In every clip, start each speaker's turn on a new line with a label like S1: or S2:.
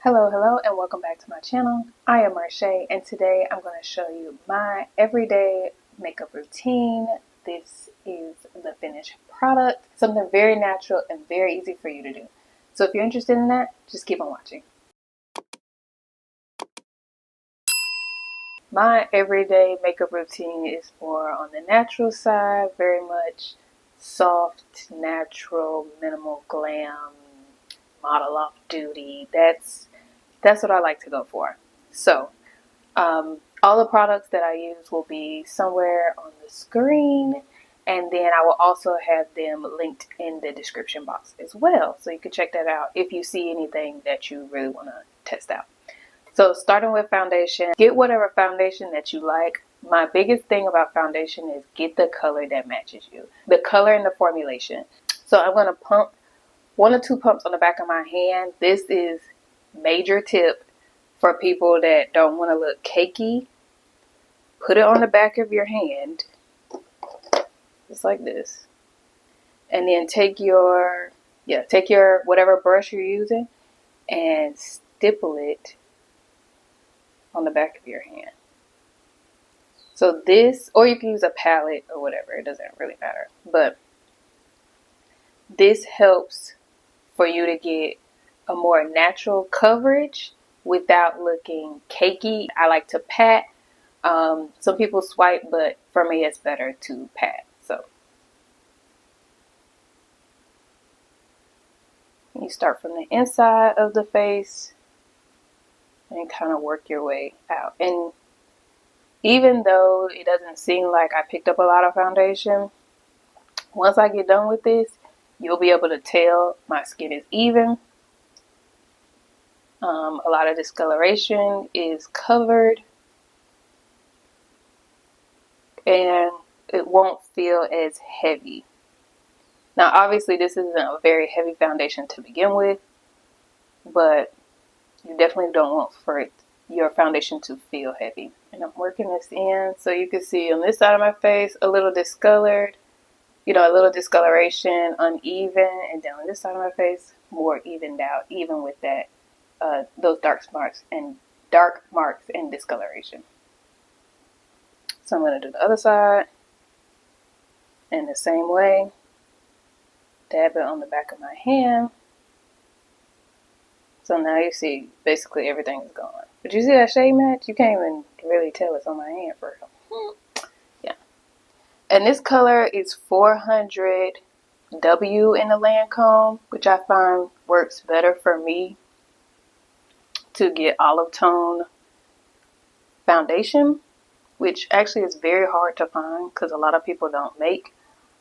S1: Hello, and welcome back to my channel. I am Marche, and today I'm going to show you my everyday makeup routine. This is the finished product, something very natural and very easy for you to do. So if you're interested in that, just keep on watching. My everyday makeup routine is more on the natural side, very much soft, natural, minimal glam, model off duty. That's what I like to go for. So all the products that I use will be somewhere on the screen, and then I will also have them linked in the description box as well, so you can check that out if you see anything that you really want to test out. So starting with foundation, get whatever foundation that you like. My biggest thing about foundation is get the color that matches you, the color and the formulation. So I'm going to pump 1 or 2 pumps on the back of my hand. This is major tip for people that don't want to look cakey. Put it on the back of your hand, just like this. And then take your whatever brush you're using and stipple it on the back of your hand. So this, or you can use a palette or whatever, it doesn't really matter. But this helps for you to get a more natural coverage without looking cakey. I like to pat. Some people swipe, but for me it's better to pat. So you start from the inside of the face and kind of work your way out. And even though it doesn't seem like I picked up a lot of foundation, once I get done with this, you'll be able to tell my skin is even. A lot of discoloration is covered, and it won't feel as heavy. Now, obviously, this isn't a very heavy foundation to begin with, but you definitely don't want for your foundation to feel heavy. And I'm working this in so you can see on this side of my face a little discolored, a little discoloration, uneven, and then on this side of my face more evened out, even with that those dark marks and discoloration. So I'm going to do the other side in the same way. Dab it on the back of my hand. So now you see basically everything is gone. But you see that shade match? You can't even really tell it's on my hand for real. Yeah. And this color is 400W in the Lancome, which I find works better for me to get olive tone foundation, which actually is very hard to find because a lot of people don't make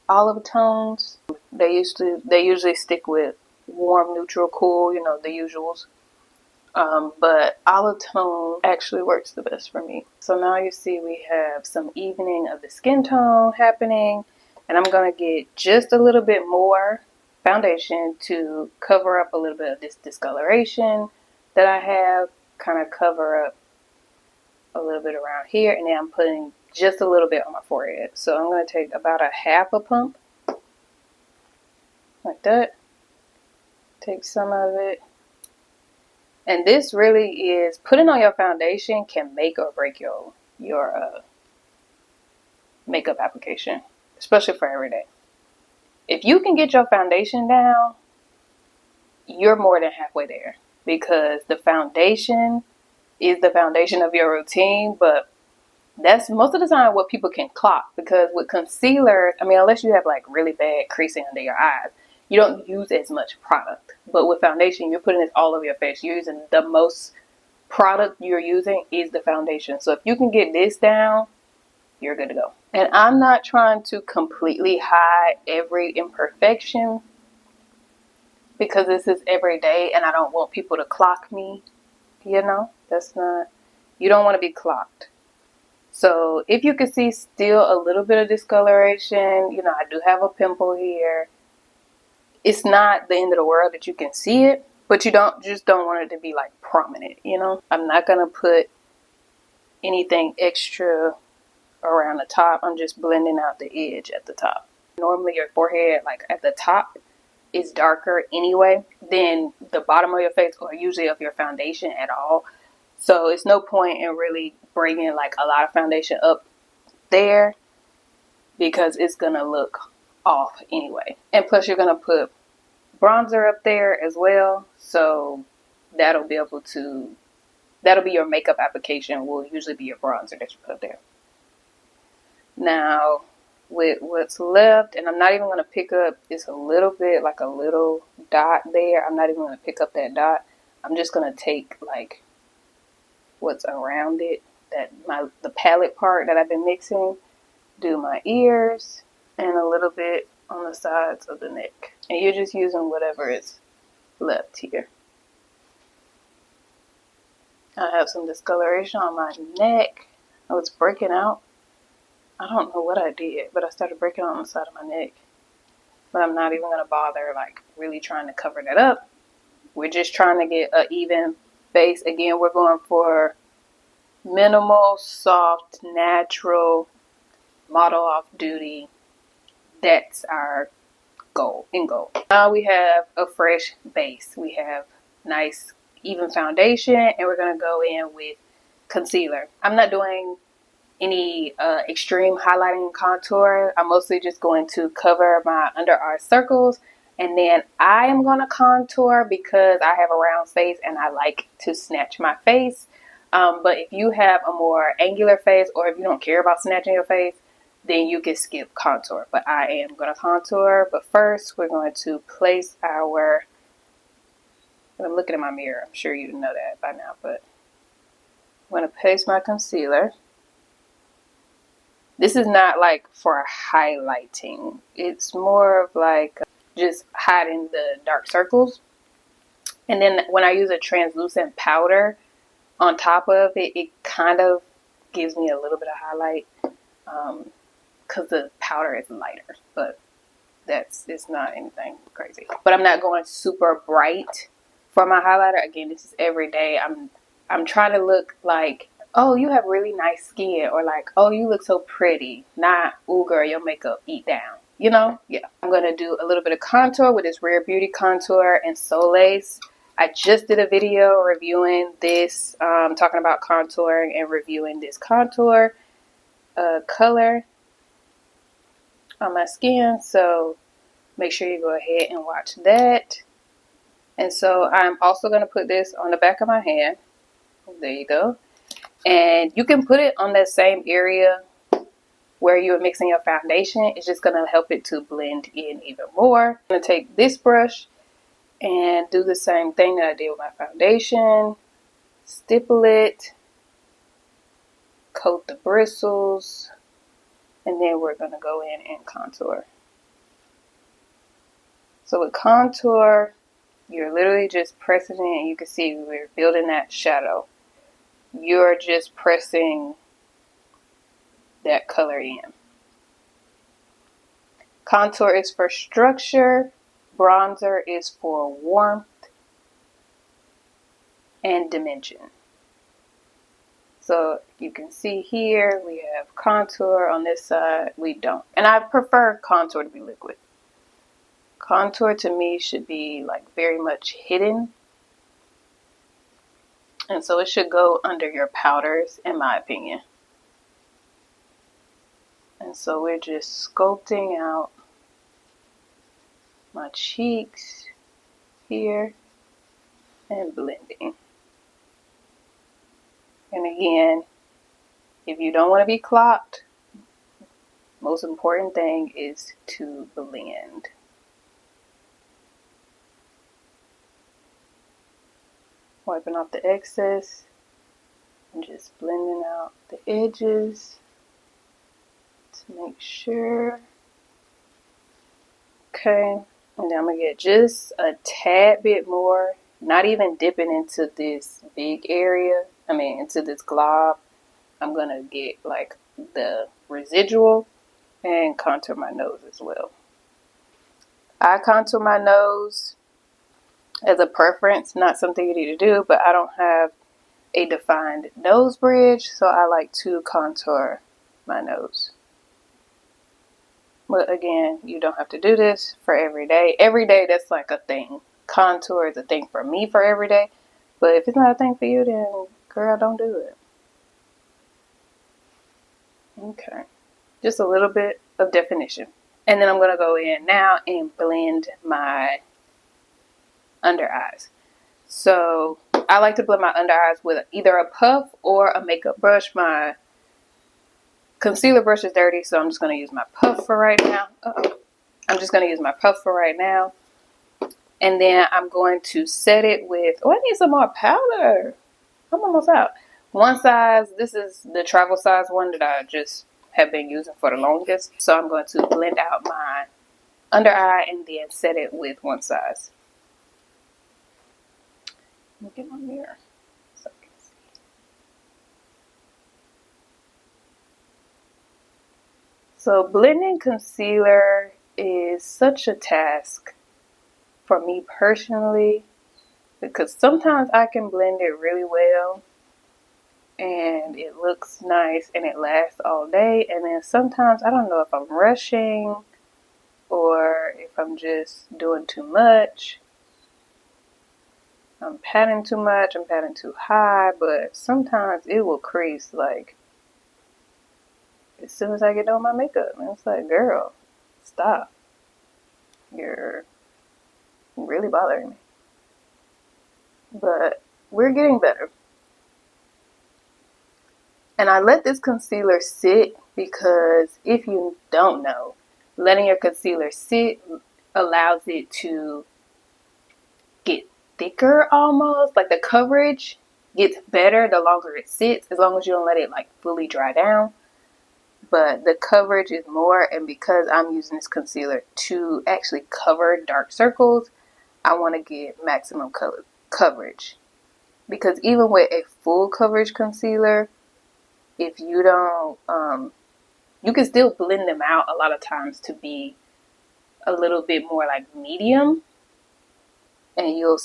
S1: olive tones. They usually stick with warm, neutral, cool, the usuals. But olive tone actually works the best for me. So now you see we have some evening of the skin tone happening, and I'm going to get just a little bit more foundation to cover up a little bit of this discoloration that I have, kind of cover up a little bit around here, and then I'm putting just a little bit on my forehead. So I'm going to take about a half a pump, like that. Take some of it. And this really is, putting on your foundation can make or break your makeup application, especially for every day. If you can get your foundation down, you're more than halfway there, because the foundation is the foundation of your routine. But that's most of the time what people can clock, because with concealer, unless you have like really bad creasing under your eyes, you don't use as much product. But with foundation, you're putting this all over your face. You're using the most product you're using is the foundation. So if you can get this down, you're good to go. And I'm not trying to completely hide every imperfection, because this is every day and I don't want people to clock me. You don't want to be clocked. So if you can see still a little bit of discoloration, I do have a pimple here. It's not the end of the world that you can see it, but you don't want it to be like prominent, I'm not going to put anything extra around the top. I'm just blending out the edge at the top. Normally your forehead, like at the top, is darker anyway than the bottom of your face or usually of your foundation at all. So it's no point in really bringing like a lot of foundation up there because it's gonna look off anyway. And plus you're gonna put bronzer up there as well, so that'll be your makeup application, will usually be your bronzer that you put up there. Now with what's left, and I'm not even going to pick up, it's a little bit like a little dot there. I'm not even going to pick up that dot. I'm just going to take like what's around it, the palette part that I've been mixing, do my ears and a little bit on the sides of the neck. And you're just using whatever is left here. I have some discoloration on my neck. Oh, it's breaking out. I don't know what I did, but I started breaking out on the side of my neck. But I'm not even going to bother like really trying to cover that up. We're just trying to get an even face. Again, we're going for minimal, soft, natural, model off duty. That's our goal. Now we have a fresh base. We have nice even foundation, and we're going to go in with concealer. I'm not doing any extreme highlighting and contour. I'm mostly just going to cover my under eye circles, and then I am going to contour because I have a round face and I like to snatch my face. But if you have a more angular face, or if you don't care about snatching your face, then you can skip contour. But I am going to contour. But first we're going to place our, I'm looking in my mirror, I'm sure you know that by now, but I'm going to place my concealer. This is not like for highlighting. It's more of like just hiding the dark circles. And then when I use a translucent powder on top of it, it kind of gives me a little bit of highlight because the powder is lighter. But it's not anything crazy. But I'm not going super bright for my highlighter. Again, this is every day. I'm trying to look like, oh, you have really nice skin, or like, oh, you look so pretty. Not, ooh, girl, your makeup eat down. You know? Yeah. I'm going to do a little bit of contour with this Rare Beauty Contour in Solace. I just did a video reviewing this, talking about contouring and reviewing this contour color on my skin. So make sure you go ahead and watch that. And so I'm also going to put this on the back of my hand. There you go. And you can put it on that same area where you're mixing your foundation. It's just going to help it to blend in even more. I'm going to take this brush and do the same thing that I did with my foundation. Stipple it, coat the bristles, and then we're going to go in and contour. So with contour, you're literally just pressing it, and you can see we're building that shadow. You're just pressing that color in. Contour is for structure. Bronzer is for warmth and dimension. So you can see here we have contour. On this side we don't. And I prefer contour to be liquid. Contour to me should be like very much hidden. And so it should go under your powders, in my opinion. And so we're just sculpting out my cheeks here and blending. And again, if you don't want to be clocked, most important thing is to blend. Wiping off the excess and just blending out the edges to make sure. Okay, and then I'm going to get just a tad bit more, not even dipping into this big area, into this glob. I'm going to get like the residual and contour my nose as well. I contour my nose as a preference, not something you need to do, but I don't have a defined nose bridge, so I like to contour my nose. But again, you don't have to do this for every day. Every day, that's like a thing. Contour is a thing for me for every day. But if it's not a thing for you, then girl, don't do it. Okay. Just a little bit of definition. And then I'm going to go in now and blend my under eyes. So I like to blend my under eyes with either a puff or a makeup brush. My concealer brush is dirty, so I'm just going to use my puff for right now. I'm just going to use my puff for right now. And then I'm going to set it with, oh, I need some more powder. I'm almost out. One size, this is the travel size one that I just have been using for the longest. So I'm going to blend out my under eye and then set it with one size. Let me get my mirror so I can see. So blending concealer is such a task for me personally, because sometimes I can blend it really well and it looks nice and it lasts all day, and then sometimes I don't know if I'm rushing or if I'm just doing too much. I'm patting too much, I'm patting too high, but sometimes it will crease like as soon as I get done with my makeup. And it's like, girl, stop. You're really bothering me. But we're getting better. And I let this concealer sit because if you don't know, letting your concealer sit allows it to get thicker almost. Like the coverage gets better the longer it sits, as long as you don't let it like fully dry down. But the coverage is more, and because I'm using this concealer to actually cover dark circles, I want to get maximum coverage. Because even with a full coverage concealer, if you don't, you can still blend them out a lot of times to be a little bit more like medium. And you'll,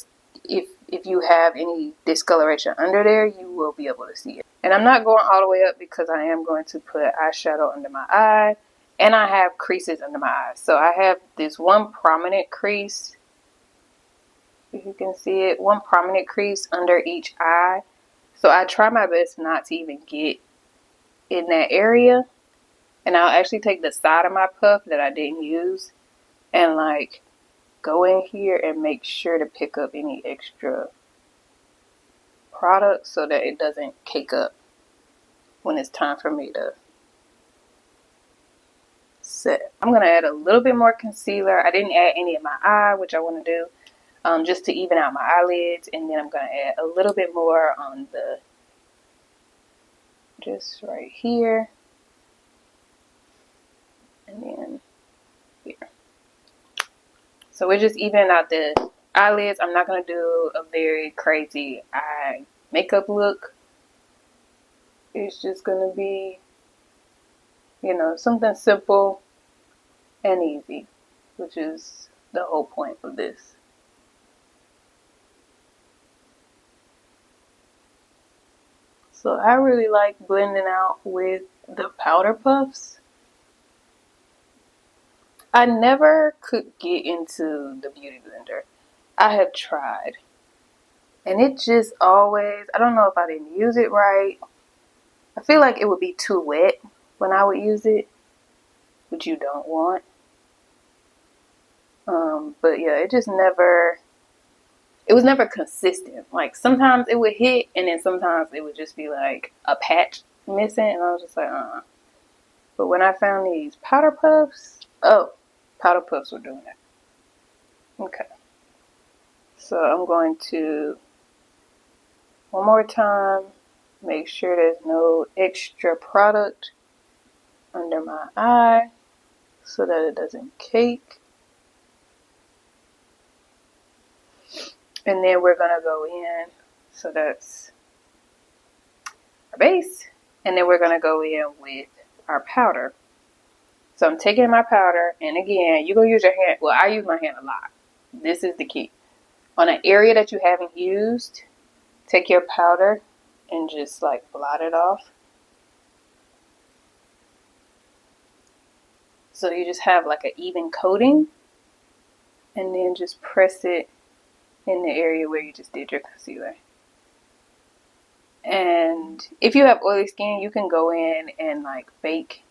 S1: if you have any discoloration under there, you will be able to see it. And I'm not going all the way up because I am going to put eyeshadow under my eye. And I have creases under my eyes. So I have this one prominent crease. If you can see it, one prominent crease under each eye. So I try my best not to even get in that area. And I'll actually take the side of my puff that I didn't use and like go in here and make sure to pick up any extra product so that it doesn't cake up when it's time for me to set. I'm going to add a little bit more concealer. I didn't add any in my eye, which I want to do just to even out my eyelids. And then I'm going to add a little bit more on the, just right here. And then here. So we're just evening out the eyelids. I'm not going to do a very crazy eye makeup look. It's just going to be, you know, something simple and easy, which is the whole point of this. So I really like blending out with the powder puffs. I never could get into the Beauty Blender. I have tried. And it just always, I don't know if I didn't use it right. I feel like it would be too wet when I would use it, which you don't want. But yeah, it just never, it was never consistent. Like sometimes it would hit and then sometimes it would just be like a patch missing. And I was just like, But when I found these powder puffs, powder puffs were doing it. Okay. So I'm going to, one more time, make sure there's no extra product under my eye so that it doesn't cake. And then we're going to go in, so that's our base. And then we're going to go in with our powder. So I'm taking my powder, and again, you're going to use your hand. Well, I use my hand a lot. This is the key. On an area that you haven't used, take your powder and just like blot it off. So you just have like an even coating, and then just press it in the area where you just did your concealer. And if you have oily skin, you can go in and like bake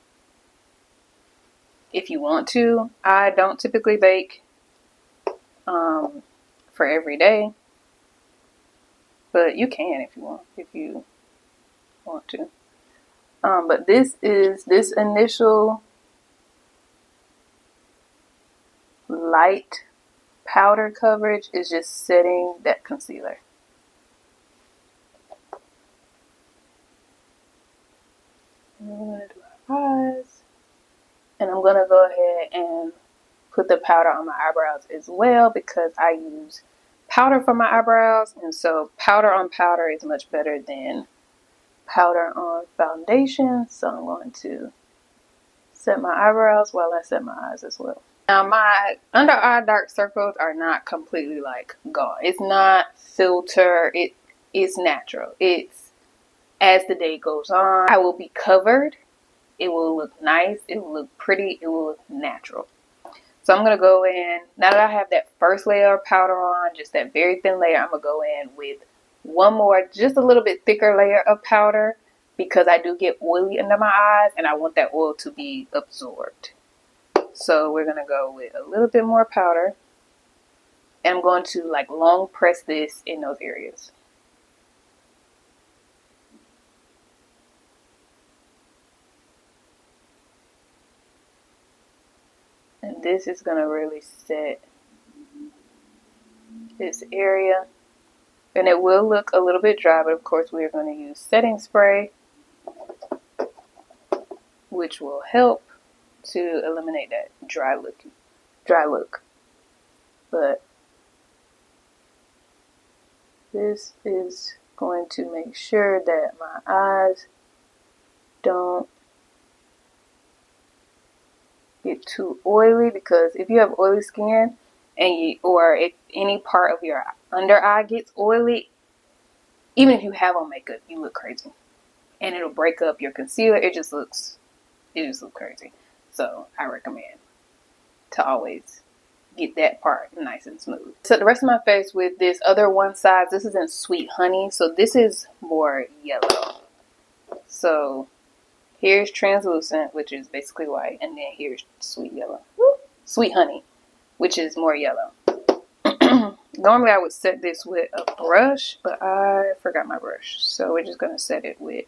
S1: if you want to. I don't typically bake for every day, but you can if you want to. But this initial light powder coverage is just setting that concealer. And we're gonna do our eyes, and I'm gonna go ahead and put the powder on my eyebrows as well, because I use powder for my eyebrows, and so powder on powder is much better than powder on foundation. So I'm going to set my eyebrows while I set my eyes as well. Now my under eye dark circles are not completely like gone. It's not filter. It's natural. It's as the day goes on, I will be covered. It will look nice. It will look pretty. It will look natural. So I'm going to go in, now that I have that first layer of powder on, just that very thin layer, I'm going to go in with one more, just a little bit thicker layer of powder, because I do get oily under my eyes and I want that oil to be absorbed. So we're going to go with a little bit more powder, and I'm going to like long press this in those areas. And this is going to really set this area. And it will look a little bit dry, but of course we're going to use setting spray, which will help to eliminate that dry look. But this is going to make sure that my eyes don't get too oily, because if you have oily skin or if any part of your under eye gets oily, even if you have on makeup, you look crazy, and it'll break up your concealer. It just looks crazy. So I recommend to always get that part nice and smooth. So the rest of my face with this other one size, this is in Sweet Honey, so this is more yellow. So here's translucent, which is basically white, and then here's sweet yellow. Sweet Honey, which is more yellow. Normally I would set this with a brush, but I forgot my brush. So we're just going to set it with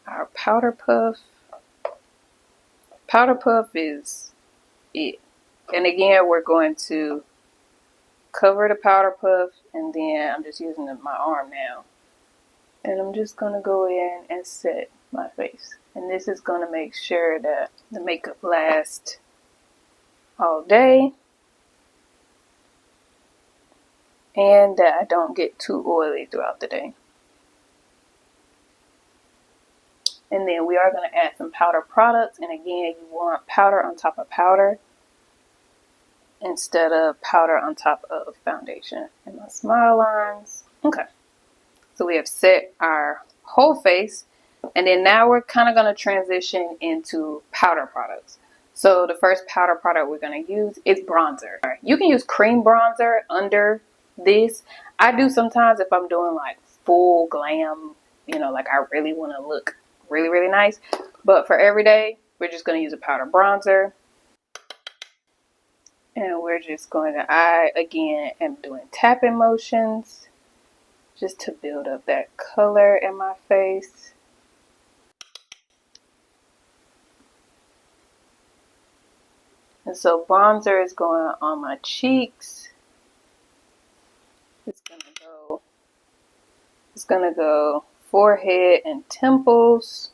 S1: our Powder Puff. Powder Puff is it. And again, we're going to cover the Powder Puff, and then I'm just using my arm now. And I'm just going to go in and set my face. And this is going to make sure that the makeup lasts all day, and that I don't get too oily throughout the day. And then we are going to add some powder products. And again, you want powder on top of powder instead of powder on top of foundation. And my smile lines. Okay. So we have set our whole face. And then now we're kind of going to transition into powder products. So the first powder product we're going to use is bronzer. You can use cream bronzer under this. I do sometimes if I'm doing like full glam, like I really want to look really, really nice. But for every day, we're just going to use a powder bronzer. And we're just going to, I again am doing tapping motions just to build up that color in my face. And so bronzer is going on my cheeks. It's gonna go forehead and temples.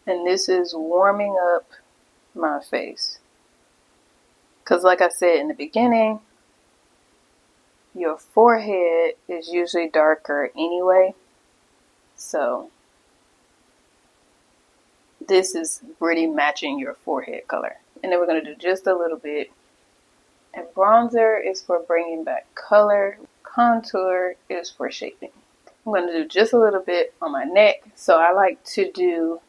S1: And this is warming up my face. Because like I said in the beginning, your forehead is usually darker anyway. So this is really matching your forehead color. And then we're going to do just a little bit. And bronzer is for bringing back color. Contour is for shaping. I'm going to do just a little bit on my neck. So I like to do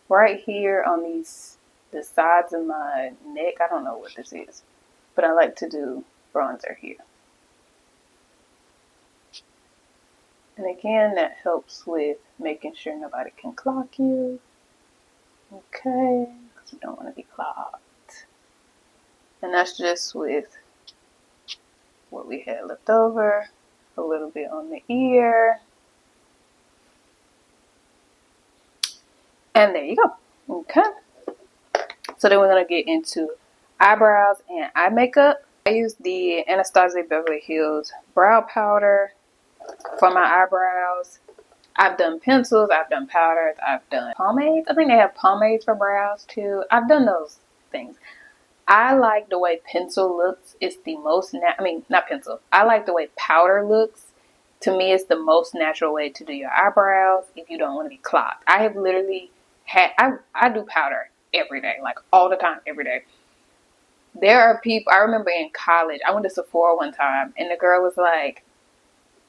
S1: right here on these the sides of my neck. I don't know what this is, but I like to do bronzer here. And again, that helps with making sure nobody can clock you. Okay, because we don't want to be clocked. And that's just with what we had left over. A little bit on the ear. And there you go. Okay. So then we're going to get into eyebrows and eye makeup. I use the Anastasia Beverly Hills brow powder for my eyebrows. I've done pencils, I've done powders, I've done pomades. I think they have pomades for brows too. I've done those things. I like the way pencil looks. It's the most, not pencil. I like the way powder looks. To me, it's the most natural way to do your eyebrows if you don't want to be clogged. I have literally I do powder every day, like all the time, every day. There are people, I remember in college, I went to Sephora one time and the girl was like,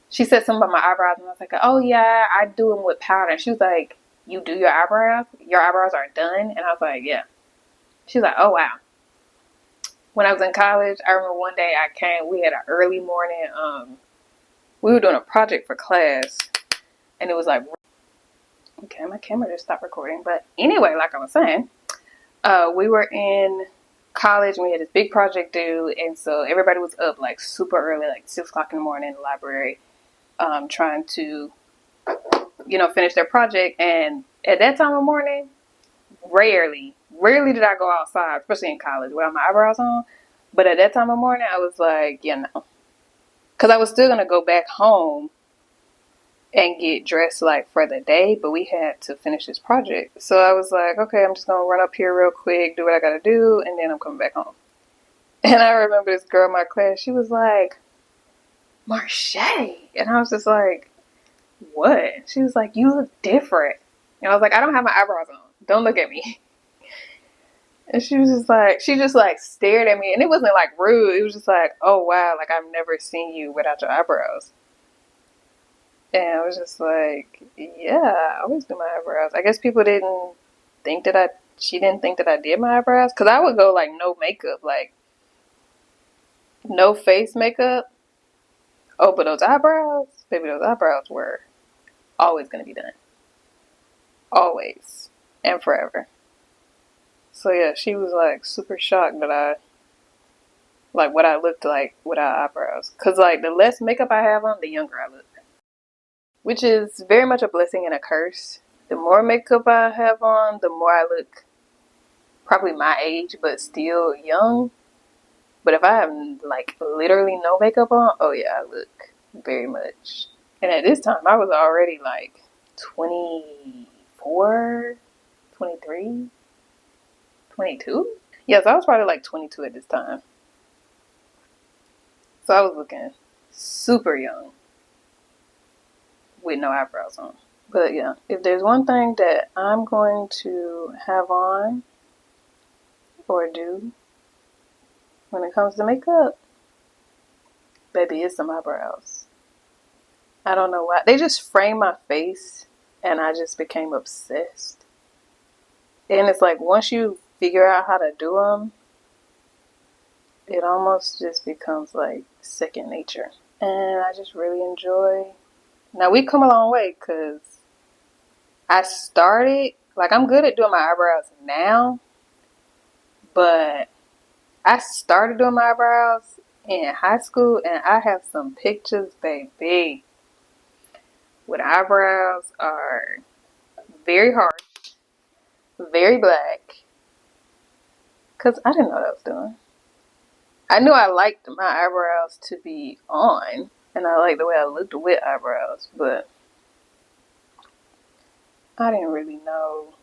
S1: she said something about my eyebrows and I was like, oh yeah, I do them with powder. And she was like, you do your eyebrows? Your eyebrows are done? And I was like, yeah. She was like, oh wow. When I was in college, I remember one day we had an early morning, we were doing a project for class and it was like, okay, my camera just stopped recording. But anyway, like I was saying, we were in college and we had this big project due. And so everybody was up like super early, like 6 o'clock in the morning in the library, trying to, finish their project. And at that time of morning, rarely did I go outside, especially in college, without my eyebrows on. But at that time of morning, I was like, because I was still going to go back home and get dressed like for the day, but we had to finish this project. So I was like, okay, I'm just going to run up here real quick, do what I got to do, and then I'm coming back home. And I remember this girl in my class, she was like, Marche. And I was just like, what? She was like, you look different. And I was like, I don't have my eyebrows on. Don't look at me. And she just stared at me. And it wasn't like rude. It was just like, oh wow, like I've never seen you without your eyebrows. And I was just like, yeah, I always do my eyebrows. I guess people didn't think that she didn't think that I did my eyebrows. Because I would go like no makeup, like no face makeup. Oh, but those eyebrows, baby, those eyebrows were always going to be done. Always. And forever. So yeah, she was like super shocked that what I looked like without eyebrows. Because like the less makeup I have on, the younger I look. Which is very much a blessing and a curse. The more makeup I have on, the more I look probably my age, but still young. But if I have like literally no makeup on, oh yeah, I look very much. And at this time, I was already like 24, 23, 22. Yes, I was probably like 22 at this time. So I was looking super young with no eyebrows on. But yeah, if there's one thing that I'm going to have on or do when it comes to makeup, baby, it's some eyebrows. I don't know why. They just frame my face and I just became obsessed. And it's like once you figure out how to do them, it almost just becomes like second nature. And I just really enjoy. Now we've come a long way because I started, like I'm good at doing my eyebrows now, but I started doing my eyebrows in high school and I have some pictures, baby, with eyebrows are very harsh, very black, because I didn't know what I was doing. I knew I liked my eyebrows to be on, and I liked the way I looked with eyebrows, but I didn't really know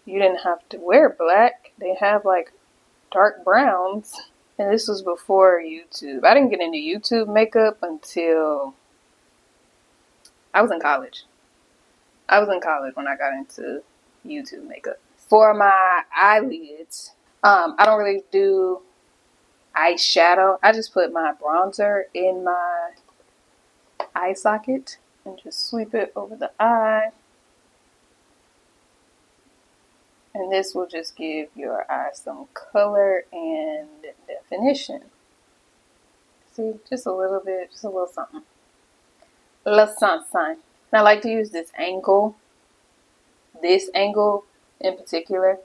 S1: you didn't have to wear black. They have like dark browns, and this was before YouTube. I didn't get into YouTube makeup until I was in college. I was in college when I got into YouTube makeup. For my eyelids, I don't really do eyeshadow. I just put my bronzer in my eye socket and just sweep it over the eye. And this will just give your eye some color and definition. See, just a little bit, just a little something. A little something. And I like to use this angle in particular,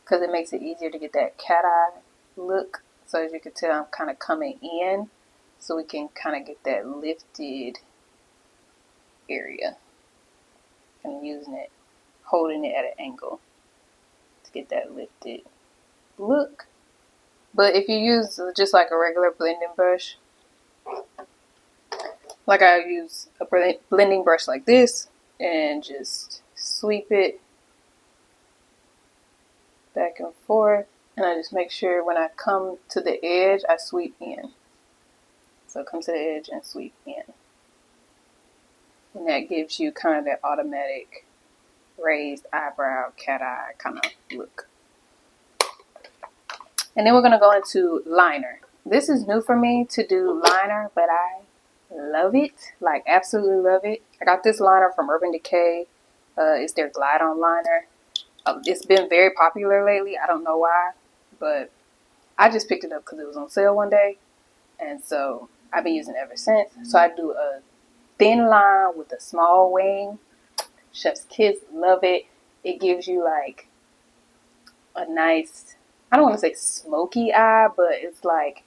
S1: because it makes it easier to get that cat eye look. So as you can tell, I'm kind of coming in, so we can kind of get that lifted area. And using it, holding it at an angle to get that lifted look. But if you use just like a regular blending brush, like I use a blending brush like this and just sweep it back and forth, and I just make sure when I come to the edge, I sweep in. So come to the edge and sweep in. And that gives you kind of that automatic raised eyebrow, cat eye kind of look. And then we're going to go into liner. This is new for me to do liner, but I love it. Like, absolutely love it. I got this liner from Urban Decay. It's their Glide On liner. It's been very popular lately. I don't know why, but I just picked it up because it was on sale one day. And so I've been using it ever since. So I do a thin line with a small wing. Chef's kiss, love it. It gives you like a nice, I don't want to say smoky eye, but it's like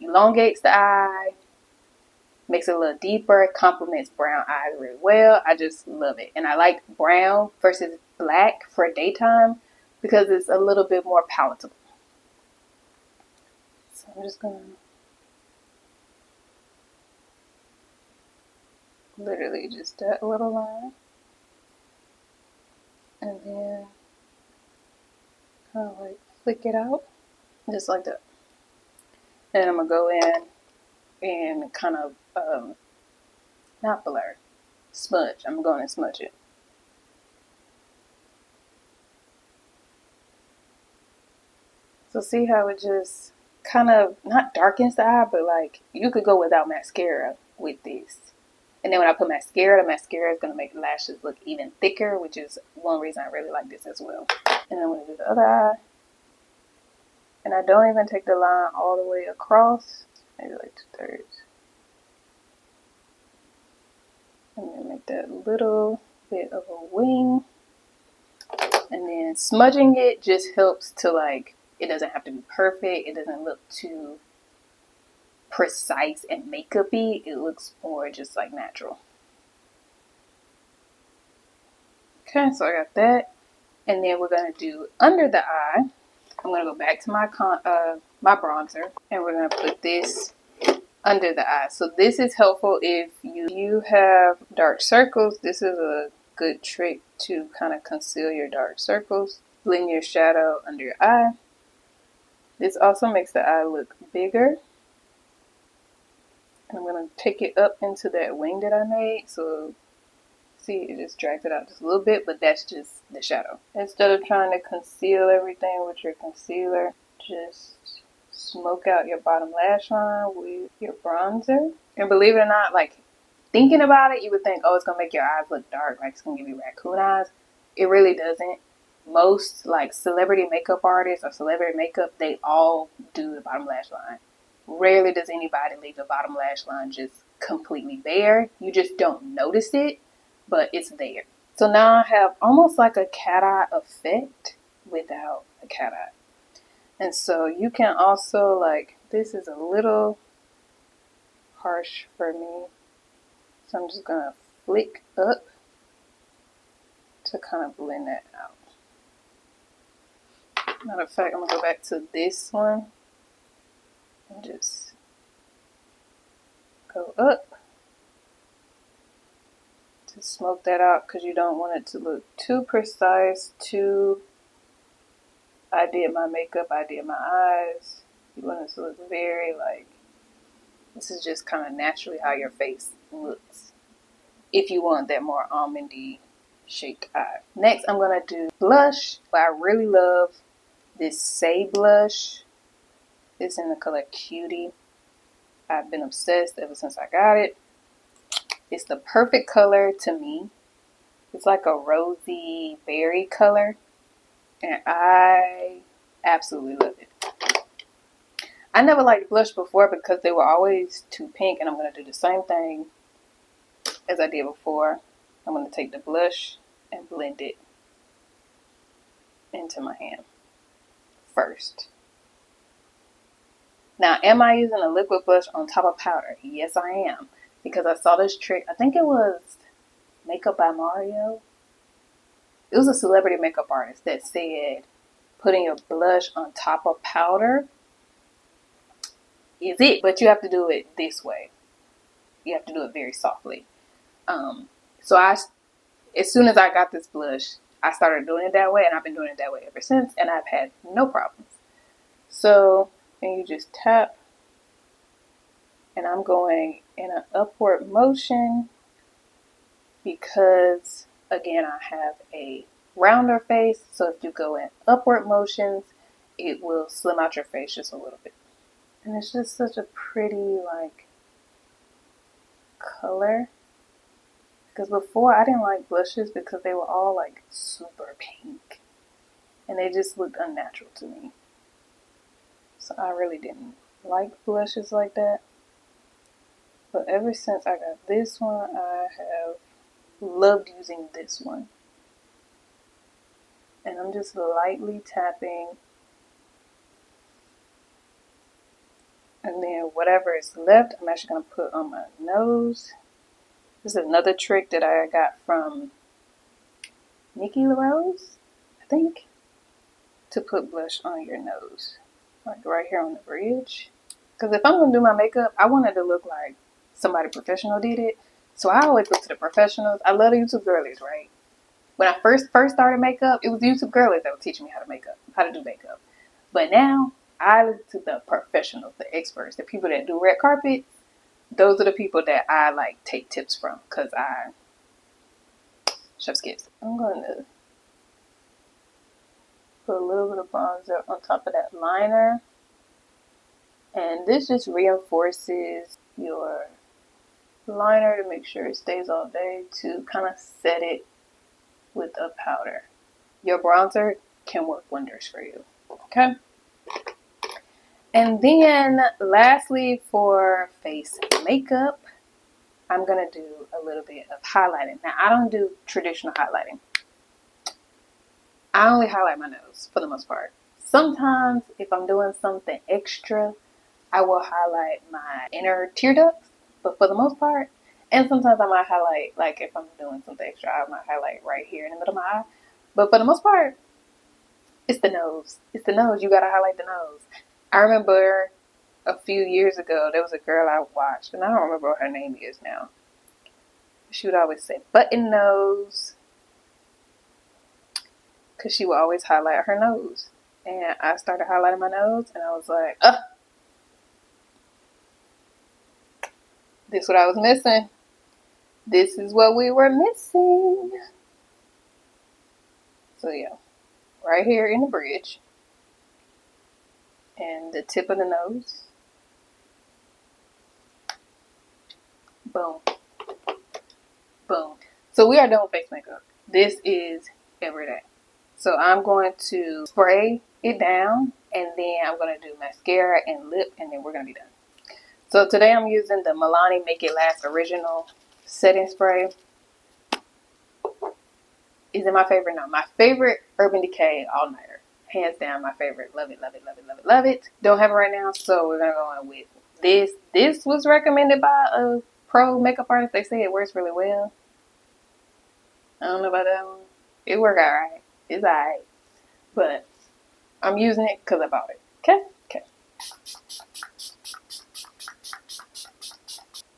S1: elongates the eye, makes it a little deeper, complements brown eyes really well. I just love it. And I like brown versus black for daytime because it's a little bit more palatable. So I'm just going to literally just that little line. And then kind of like flick it out. Just like that. And I'm going to go in and kind of, not blur, smudge. I'm going to smudge it. So see how it just kind of, not darkens the eye, but like you could go without mascara with this. And then when I put mascara, the mascara is going to make the lashes look even thicker, which is one reason I really like this as well. And I'm going to do the other eye. And I don't even take the line all the way across, maybe like 2/3. And then make that little bit of a wing. And then smudging it just helps to like, it doesn't have to be perfect. It doesn't look too precise and makeup-y. It looks more just like natural. Okay, so I got that. And then we're going to do under the eye. I'm going to go back to my my bronzer. And we're going to put this under the eye. So this is helpful if you have dark circles. This is a good trick to kind of conceal your dark circles. Blend your shadow under your eye. This also makes the eye look bigger. And I'm going to take it up into that wing that I made. So see, it just drags it out just a little bit, but that's just the shadow. Instead of trying to conceal everything with your concealer, just smoke out your bottom lash line with your bronzer. And believe it or not, like, thinking about it, you would think, oh, it's going to make your eyes look dark, like it's going to give you raccoon eyes. It really doesn't. Most, like, celebrity makeup artists or celebrity makeup, they all do the bottom lash line. Rarely does anybody leave the bottom lash line just completely bare. You just don't notice it, but it's there. So now I have almost like a cat eye effect without a cat eye. And so you can also, like, this is a little harsh for me. So I'm just going to flick up to kind of blend that out. Matter of fact, I'm going to go back to this one and just go up to smoke that out because you don't want it to look too precise, too, I did my makeup, I did my eyes. You want it to look very like, this is just kind of naturally how your face looks. If you want that more almondy shaped eye. Next, I'm going to do blush. I really love this Say blush. It's in the color Cutie. I've been obsessed ever since I got it. It's the perfect color to me. It's like a rosy berry color. And I absolutely love it. I never liked blush before because they were always too pink, and I'm going to do the same thing as I did before. I'm going to take the blush and blend it into my hand first. Now, am I using a liquid blush on top of powder? Yes, I am. Because I saw this trick. I think it was Makeup by Mario. It was a celebrity makeup artist that said putting your blush on top of powder is it. But you have to do it this way. You have to do it very softly. So as soon as I got this blush, I started doing it that way, and I've been doing it that way ever since, and I've had no problems. So, and you just tap, and I'm going in an upward motion because, again, I have a rounder face, so if you go in upward motions, it will slim out your face just a little bit. And it's just such a pretty, like, color. Because before, I didn't like blushes because they were all, like, super pink. And they just looked unnatural to me. So I really didn't like blushes like that. But ever since I got this one, I have loved using this one. And I'm just lightly tapping. And then whatever is left, I'm actually going to put on my nose. This is another trick that I got from Nikki LaRose, I think, to put blush on your nose. Like right here on the bridge. Because if I'm going to do my makeup, I want it to look like somebody professional did it. So I always look to the professionals. I love the YouTube girlies, right? When I first started makeup, it was YouTube girlies that would teach me how to do makeup. But now, I look to the professionals, the experts, the people that do red carpet. Those are the people that I like take tips from because chef's kiss. I'm going to put a little bit of bronzer on top of that liner. And this just reinforces your liner to make sure it stays all day to kind of set it with a powder. Your bronzer can work wonders for you. Okay? And then lastly for face makeup, I'm going to do a little bit of highlighting. Now, I don't do traditional highlighting. I only highlight my nose for the most part. Sometimes if I'm doing something extra, I will highlight my inner tear ducts, but for the most part, and sometimes I might highlight, like if I'm doing something extra, I might highlight right here in the middle of my eye. But for the most part, it's the nose. It's the nose. You gotta highlight the nose. I remember a few years ago, there was a girl I watched, and I don't remember what her name is now. She would always say button nose, because she would always highlight her nose. And I started highlighting my nose, and I was like, this is what I was missing. This is what we were missing. So yeah, right here in the bridge. And the tip of the nose. Boom. Boom. So we are done with face makeup. This is every day. So I'm going to spray it down, and then I'm going to do mascara and lip, and then we're going to be done. So today I'm using the Milani Make It Last Original Setting Spray. Is it my favorite? No. My favorite, Urban Decay All Nighter. Hands down, my favorite. Love it, love it, love it, love it, love it. Don't have it right now, so we're going to go on with this. This was recommended by a pro makeup artist. They say it works really well. I don't know about that one. It worked out right. It's alright. But I'm using it because I bought it. Okay? Okay.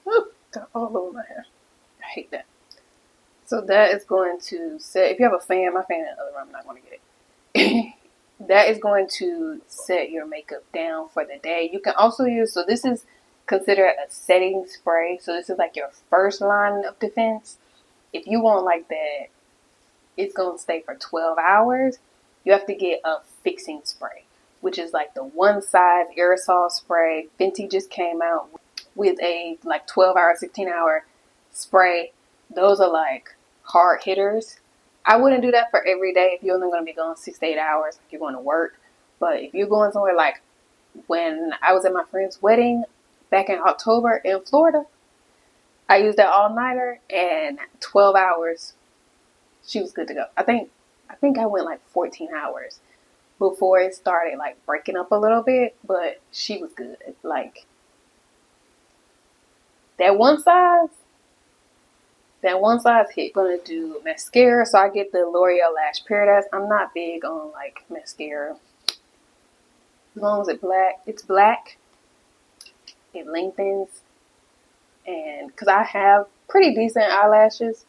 S1: Ooh, got all over my hair. I hate that. So that is going to set, if you have a fan, my fan in the other room, I'm not going to get it. That is going to set your makeup down for the day. You can also use, so this is considered a setting spray. So this is like your first line of defense. If you want like that, it's going to stay for 12 hours. You have to get a fixing spray, which is like the one size aerosol spray. Fenty just came out with a like 12 hour, 16 hour spray. Those are like hard hitters. I wouldn't do that for every day if you're only going to be gone 6 to 8 hours, like you're going to work. But if you're going somewhere, like when I was at my friend's wedding back in October in Florida, I used that all-nighter, and 12 hours, she was good to go. I think I went like 14 hours before it started like breaking up a little bit, but she was good. Like that one size hit. Gonna do mascara, so I get the L'Oreal Lash Paradise. I'm not big on like mascara. As long as it's black, it lengthens, and because I have pretty decent eyelashes,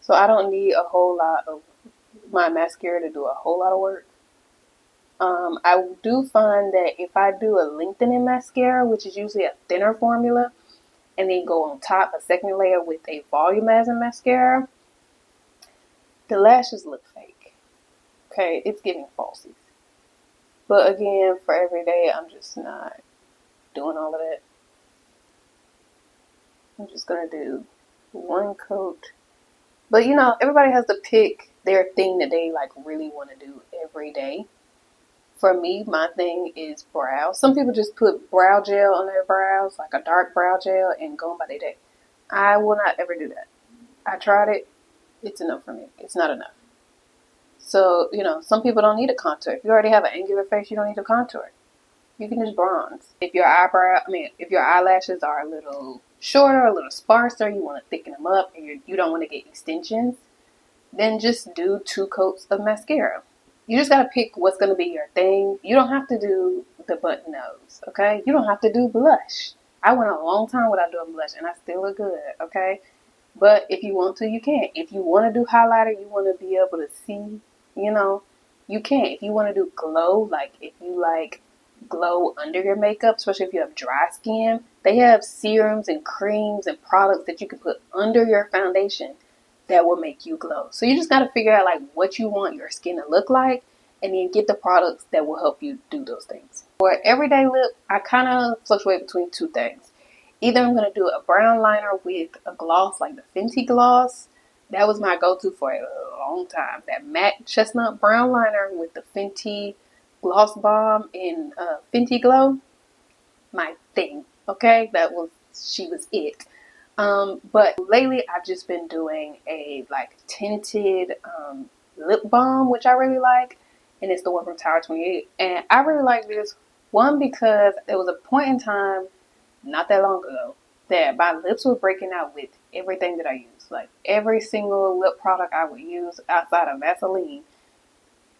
S1: so I don't need a whole lot of my mascara to do a whole lot of work. I do find that if I do a lengthening mascara, which is usually a thinner formula, and then go on top a second layer with a volumizing mascara, the lashes look fake. Okay, it's giving falsies. But again, for every day, I'm just not doing all of that. I'm just gonna do one coat. But you know, everybody has to pick their thing that they like really want to do every day. For me, my thing is brows. Some people just put brow gel on their brows, like a dark brow gel, and go on by their day. I will not ever do that. I tried it. It's enough for me. It's not enough. So, you know, some people don't need a contour. If you already have an angular face, you don't need a contour. You can just bronze. If your eyelashes are a little shorter, a little sparser, you want to thicken them up, and you don't want to get extensions, then just do 2 coats of mascara. You just gotta pick what's gonna be your thing. You don't have to do the button nose, okay? You don't have to do blush. I went a long time without doing blush, and I still look good, okay? But if you want to, you can. If you want to do highlighter, you want to be able to see, you know, you can. If you want to do glow, like if you like glow under your makeup, especially if you have dry skin, they have serums and creams and products that you can put under your foundation that will make you glow. So you just got to figure out like what you want your skin to look like, and then get the products that will help you do those things. For everyday lip, I kind of fluctuate between 2 things. Either I'm going to do a brown liner with a gloss like the Fenty gloss. That was my go-to for a long time. That matte chestnut brown liner with the Fenty gloss bomb in Fenty Glow. My thing. Okay? She was it. But lately I've just been doing a like tinted lip balm, which I really like, and it's the one from Tower 28. And I really like this one because there was a point in time not that long ago that my lips were breaking out with everything that I use. Like every single lip product I would use outside of Vaseline,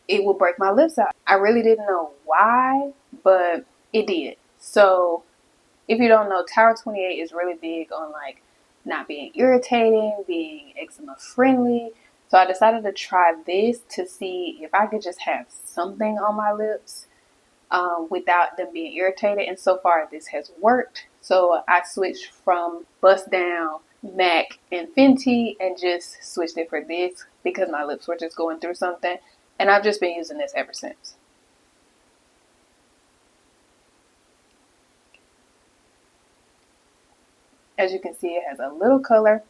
S1: it would break my lips out. I really didn't know why, but it did. So if you don't know, Tower 28 is really big on like not being irritating, being eczema friendly. So I decided to try this to see if I could just have something on my lips without them being irritated. And so far this has worked. So I switched from Bust Down, MAC, and Fenty and just switched it for this because my lips were just going through something. And I've just been using this ever since. As you can see, it has a little color,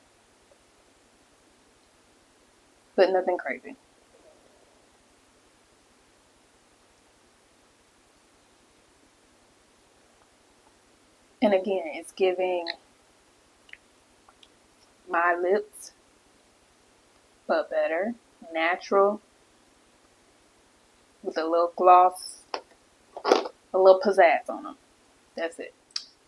S1: but nothing crazy. And again, it's giving my lips, but better, natural, with a little gloss, a little pizzazz on them. That's it.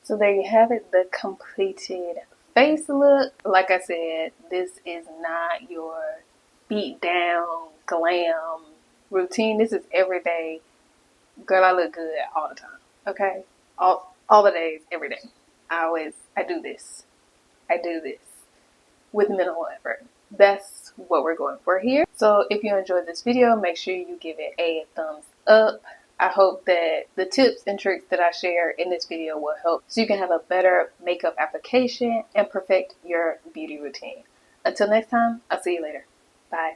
S1: So there you have it, the completed face look. Like I said, this is not your beat down, glam routine. This is everyday. Girl, I look good all the time. Okay? All the days, every day. I do this. I do this with minimal effort. That's what we're going for here. So if you enjoyed this video, make sure you give it a thumbs up. I hope that the tips and tricks that I share in this video will help so you can have a better makeup application and perfect your beauty routine. Until next time, I'll see you later. Bye.